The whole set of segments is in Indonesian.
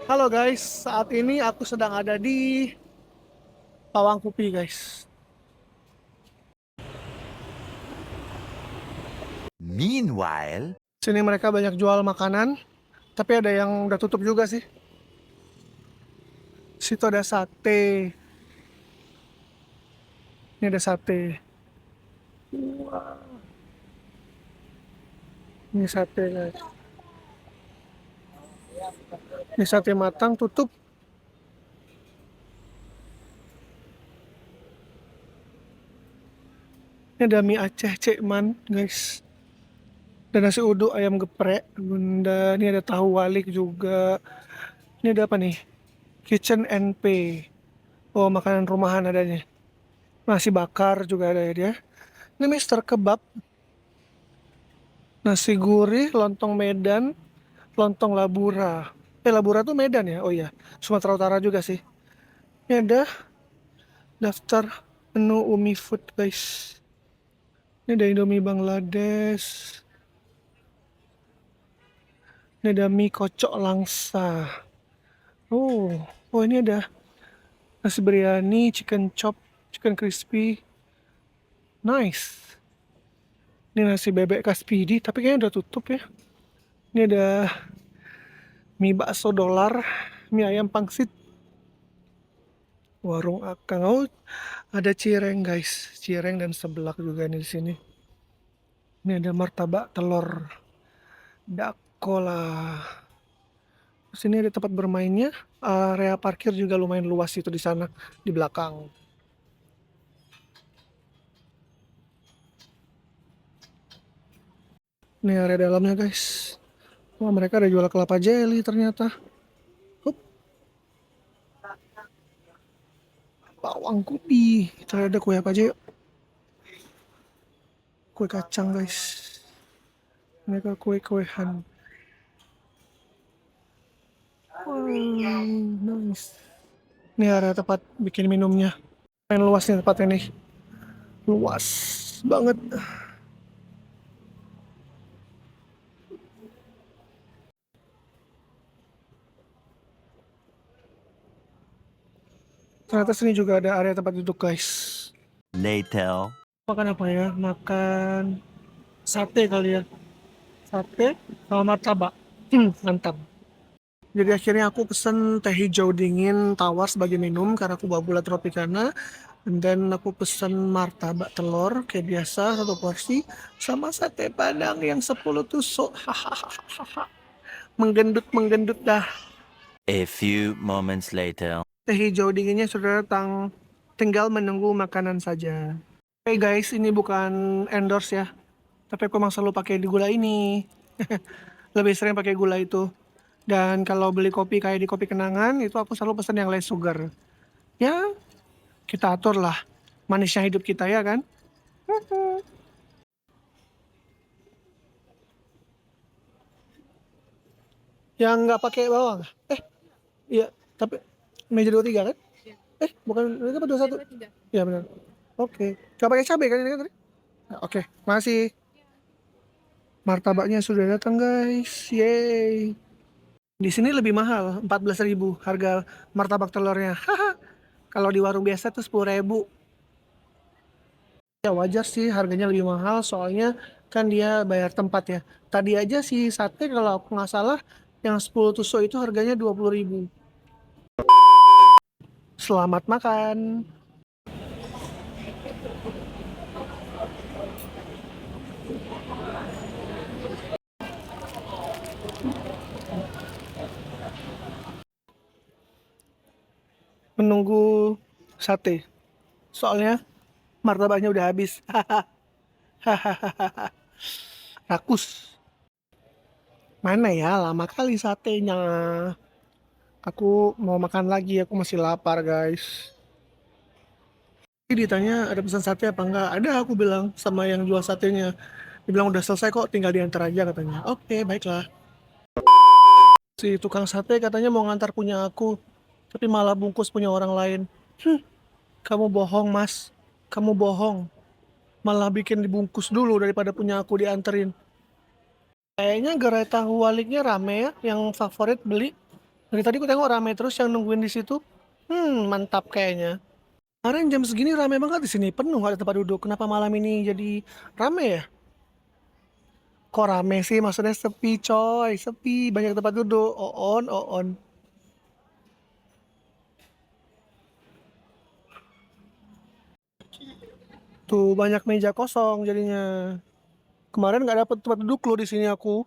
Halo guys, saat ini aku sedang ada di Pawangkupi guys. Meanwhile, Sini mereka banyak jual makanan, tapi ada yang udah tutup juga sih. Situ ada sate. Ini ada sate. Wah, ini sate guys. Ini sate matang tutup. Ini ada mie Aceh Cekman guys. Dan nasi uduk ayam geprek. Bunda, ini ada tahu walik juga. Ini ada apa nih? Kitchen NP. Oh, makanan rumahan adanya. Nasi bakar juga ada ya dia. Ini Mister Kebab. Nasi gurih, lontong Medan, lontong Labura. Labura tuh Medan ya? Oh iya, Sumatera Utara juga sih. Ini ada daftar menu Umi Food guys. Ini ada Indomie Bangladesh. Ini ada mie kocok langsa. Oh, oh ini ada nasi biryani, chicken chop, chicken crispy. Nice. Ini nasi bebek Kaspidi, tapi kayaknya udah tutup ya. Ini ada mie bakso dolar, mie ayam pangsit, warung Akang. Oh, ada cireng guys, cireng dan seblak juga nih di sini. Ini ada martabak telur Dakola. Terus ini ada tempat bermainnya. Area parkir juga lumayan luas itu di sana di belakang. Ini area dalamnya guys. Wah, mereka ada jual kelapa jelly ternyata. Hup, bawang kubi. Kita ada kue apa aja yuk? Kue kacang guys. Mereka kue-kuean. Wow, nice. Ini area tempat bikin minumnya. Main luas nih tempatnya nih. Luas banget. Ternyata sini juga ada area tempat duduk guys. later. Makan apa ya? Makan sate kali ya. Sate sama martabak. Mantap. Jadi akhirnya aku pesen teh hijau dingin tawar sebagai minum karena aku bawa gula tropicana. Dan aku pesen martabak telur kayak biasa satu porsi sama sate padang yang 10 tusuk. Hahaha. Menggendut dah. A few moments later. Teh hijau dinginnya sudah datang. Tinggal menunggu makanan saja. Hey guys, ini bukan endorse ya. Tapi aku emang selalu pakai di gula ini. Lebih sering pakai gula itu. Dan kalau beli kopi kayak di Kopi Kenangan, itu aku selalu pesan yang less sugar. Ya, kita atur lah manisnya hidup kita ya kan. Yang nggak pakai bawang. Iya, tapi meja 23 kan? Bukan itu apa 21? Iya benar. Oke. Nggak pakai cabai kan ini kan tadi? Nah, oke, masih. Martabaknya sudah datang guys. Yeay. Di sini lebih mahal, 14.000 harga martabak telurnya. Haha. Kalau di warung biasa tuh 10.000. Ya wajar sih harganya lebih mahal soalnya kan dia bayar tempat ya. Tadi aja si sate kalau aku nggak salah yang 10 tusuk itu harganya 20.000. Selamat makan. Menunggu sate. Soalnya martabaknya udah habis. Hahaha. Rakus. Mana ya? Lama kali satenya. Aku mau makan lagi, aku masih lapar guys. Jadi ditanya ada pesan sate apa enggak? Ada, aku bilang sama yang jual satenya. Dia bilang udah selesai kok, tinggal diantar aja katanya. Oke, baiklah. Si tukang sate katanya mau ngantar punya aku, tapi malah bungkus punya orang lain. Kamu bohong mas, kamu bohong. Malah bikin dibungkus dulu daripada punya aku dianterin. Kayaknya gerai tahu waliknya rame ya, yang favorit beli. Dari tadi aku tengok rame terus yang nungguin di situ. Mantap kayaknya. Kemarin jam segini rame banget di sini, penuh nggak ada tempat duduk. Kenapa malam ini jadi rame ya? Kok rame sih? Maksudnya sepi coy, sepi, banyak tempat duduk. On, on. Tuh banyak meja kosong jadinya. Kemarin nggak dapet tempat duduk loh di sini aku.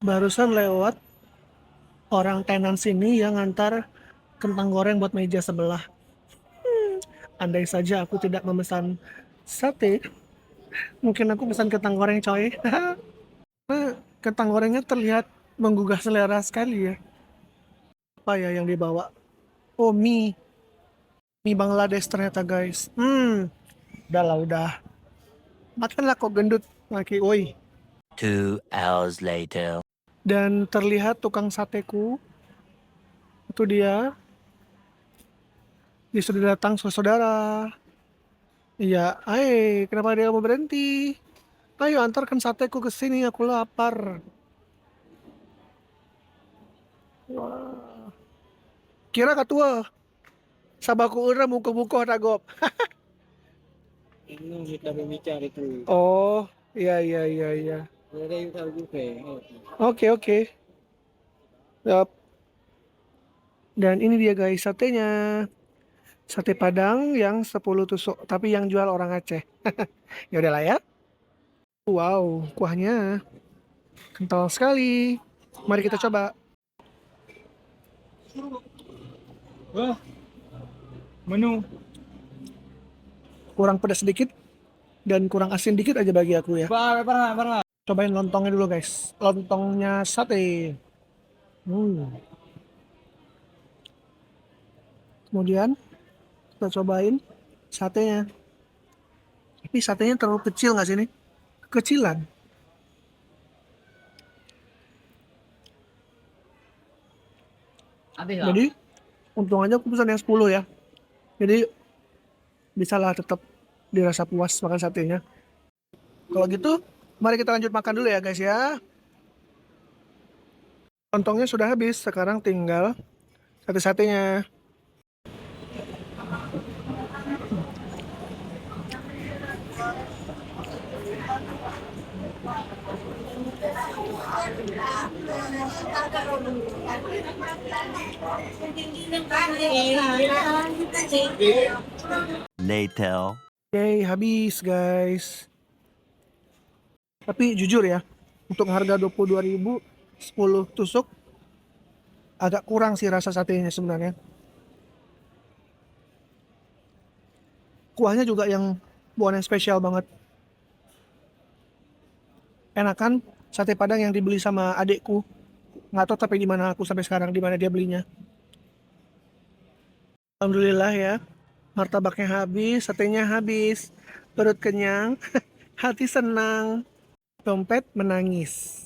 Barusan lewat orang tenan sini yang ngantar kentang goreng buat meja sebelah. Andai saja aku tidak memesan sate, mungkin aku pesan kentang goreng coy. Nah, kentang gorengnya terlihat menggugah selera sekali ya. Apa ya yang dibawa? Oh, mie. Mie Bangladesh ternyata guys. Udah lah udah. Makanlah kok gendut lagi, woi. 2 hours later. Dan terlihat tukang sateku, itu dia sudah datang saudara. Iya, kenapa dia mau berhenti? Ayo antarkan sateku ke sini, aku lapar. Wah. Kira katua, sabaku ura muka-muka tagop. Ini kita berbicara itu. Oh, iya iya iya iya. Ada yang tahu juga. Oke oke. Yap. Dan ini dia guys satenya. Sate Padang yang 10 tusuk, tapi yang jual orang Aceh. Ya udahlah ya. Wow, kuahnya kental sekali. Mari kita coba. Wah, menu. Kurang pedas sedikit dan kurang asin dikit aja bagi aku ya. Pernah. Cobain lontongnya dulu guys. Lontongnya sate. Hmm. Kemudian kita cobain satenya. Tapi satenya terlalu kecil nggak sih ini? Kecilan. Habis lah. Jadi untung aja aku pesan yang 10 ya. Jadi bisalah tetap dirasa puas makan satenya. Kalau gitu, mari kita lanjut makan dulu ya guys ya. Lontongnya sudah habis, sekarang tinggal sate-satenya. Later. Oke, habis guys. Tapi jujur ya, untuk harga 22.000 10 tusuk agak kurang sih rasa satenya sebenarnya. Kuahnya juga yang buah yang spesial banget. Enakan sate Padang yang dibeli sama adekku. Nggak tahu tapi di mana aku sampai sekarang di mana dia belinya. Alhamdulillah ya, martabaknya habis, satenya habis, perut kenyang, hati senang, dompet menangis.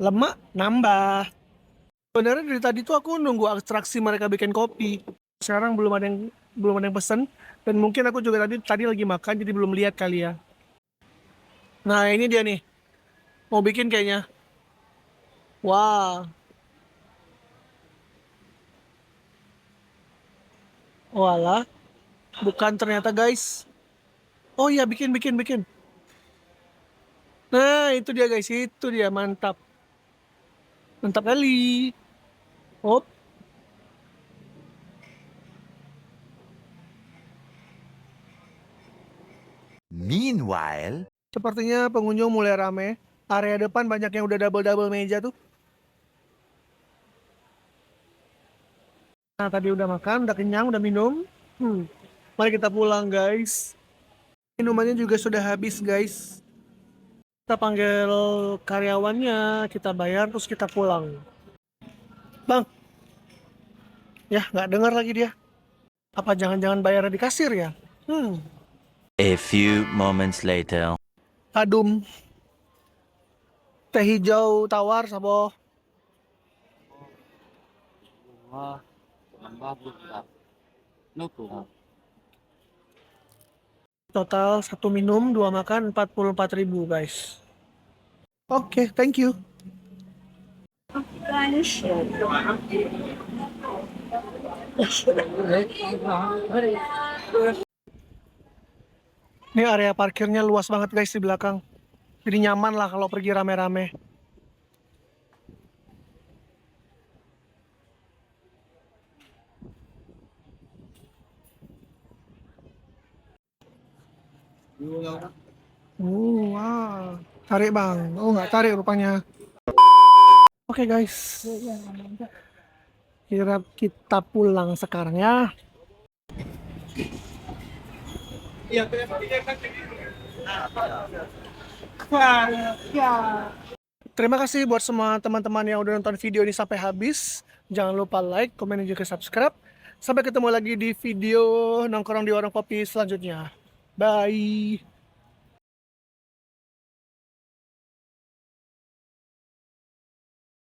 Lemak nambah. Sebenarnya dari tadi tuh aku nunggu ekstraksi mereka bikin kopi. Sekarang belum ada yang pesen dan mungkin aku juga tadi lagi makan jadi belum lihat kali ya. Nah, ini dia nih. Mau bikin kayaknya. Wah. Walah, bukan ternyata guys. Oh iya, bikin. Nah, itu dia guys, itu dia mantap. Mantap kali. Hop. Meanwhile. Sepertinya pengunjung mulai rame. Area depan banyak yang udah double-double meja tuh. Nah, tadi udah makan, udah kenyang, udah minum. Mari kita pulang, guys. Minumannya juga sudah habis, guys. Kita panggil karyawannya, kita bayar, terus kita pulang. Bang, ya nggak dengar lagi dia. Apa jangan-jangan bayarnya di kasir ya? A few moments later. Adum. Teh hijau tawar, sabo. Wah, nambah pula. Nuku. Total 1 minum, 2 makan, 44.000 guys. Oke, thank you. Ini area parkirnya luas banget guys di belakang. Jadi nyaman lah kalau pergi rame-rame. Wow. Tarik bang. Oh nggak tarik rupanya. Oke guys. Kira kita pulang sekarang ya. Terima kasih buat semua teman-teman yang udah nonton video ini sampai habis. Jangan lupa like, komen, dan juga subscribe. Sampai ketemu lagi di video nongkrong di warung kopi selanjutnya. Bye.